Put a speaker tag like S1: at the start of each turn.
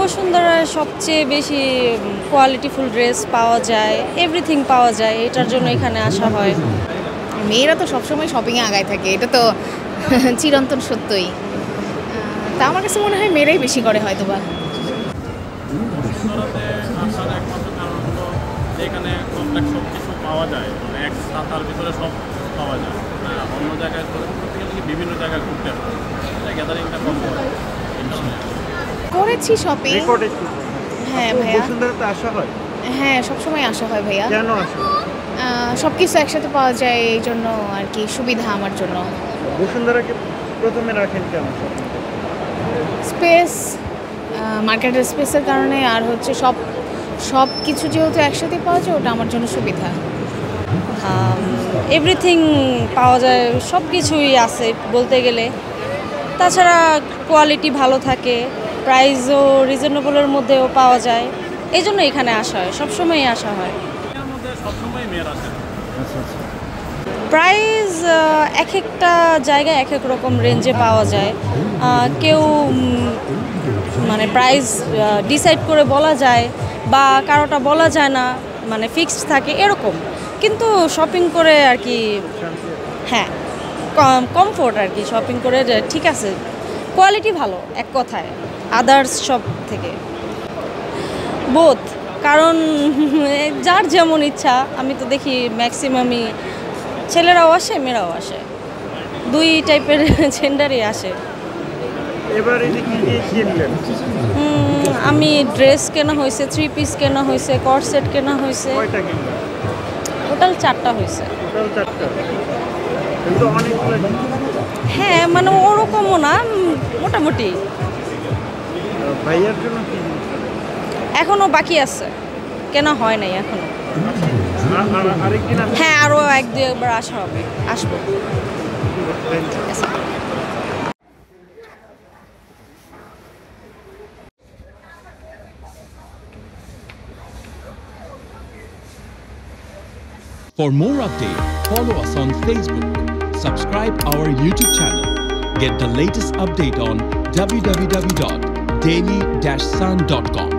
S1: বসুন্ধরায় সবচেয়ে বেশি কোয়ালিটিফুল ড্রেস পাওয়া যায়, এভরিথিং পাওয়া যায়, এটার জন্য এখানে আসা হয়।
S2: মেয়েরা তো সবসময় শপিংয়ে আগায় থাকে, এটা তো চিরন্তন সত্যই। তা আমার কাছে মনে হয় মেয়েরাই বেশি করে হয়তো বা।
S3: বসুন্ধরাতে আসার একমাত্র কারণ হলো এখানে কমপ্লেক্স সব কিছু পাওয়া যায়, মানে এক ছাতার ভিতরে সব পাওয়া যায়। অন্য জায়গায় ঘুরতে গেলে বিভিন্ন জায়গায় ঘুরতে হয়, গ্যাদারিংটা কম হয়।
S2: করেছি শপিং। হ্যাঁ ভাইয়া,
S4: বসুন্ধরাতে আসা হয়?
S2: হ্যাঁ সবসময় আসা হয় ভাইয়া।
S4: কেন আসা হয়?
S2: সব কিছু একসাথে পাওয়া যায়, এই জন্য আর কি সুবিধা আমার জন্য।
S4: বসুন্ধরাকে প্রথমে রাখেন কেন?
S2: স্পেস, মার্কেটের স্পেসের কারণে, আর হচ্ছে সব কিছু যেহেতু একসাথে পাওয়া যায়, ওটা আমার জন্য সুবিধা।
S1: এভরিথিং পাওয়া যায়, সব কিছুই আছে বলতে গেলে। তাছাড়া কোয়ালিটি ভালো থাকে, প্রাইসও রিজনেবলের মধ্যেও পাওয়া যায়, এই জন্য এখানে আসা হয়, সবসময়ই আসা হয়।
S3: এর মধ্যে সবসময় মেয়ের আসে।
S1: প্রাইস এক একটা জায়গায় এক এক রকম রেঞ্জে পাওয়া যায়। কেউ মানে প্রাইস ডিসাইড করে বলা যায়, বা কারোটা বলা যায় না, মানে ফিক্সড থাকে এরকম। কিন্তু শপিং করে আর কি, হ্যাঁ কমফোর্ট আর কি, শপিং করে ঠিক আছে, কোয়ালিটি ভালো এক কথায় আদার্স সব থেকে। বোথ, কারণ যার যেমন ইচ্ছা। আমি তো দেখি ম্যাক্সিমামই ছেলেরাও আসে, মেয়েরাও আসে, দুই টাইপের জেন্ডারই আসে।
S4: এবারে কিনলেন?
S1: আমি ড্রেস কেনা হয়েছে, 3 পিস কেনা হয়েছে, কট সেট কেনা হয়েছে।
S4: কয়টা কিনলেন?
S1: টোটাল 4টা হয়েছে।
S4: টোটাল 4টা? কিন্তু অনেকগুলো।
S1: হ্যাঁ মানে ওরকমও না, মোটামুটি।
S4: ভাইয়ার জন্য কি?
S1: এখনো বাকি আছে, কেনা হয় নাই এখনো।
S4: আরেকদিন?
S1: হ্যাঁ আরও 1-2 আসা হবে, আসবো।
S5: For more updates, follow us on Facebook, subscribe our YouTube channel, get the latest update on www.daily-sun.com.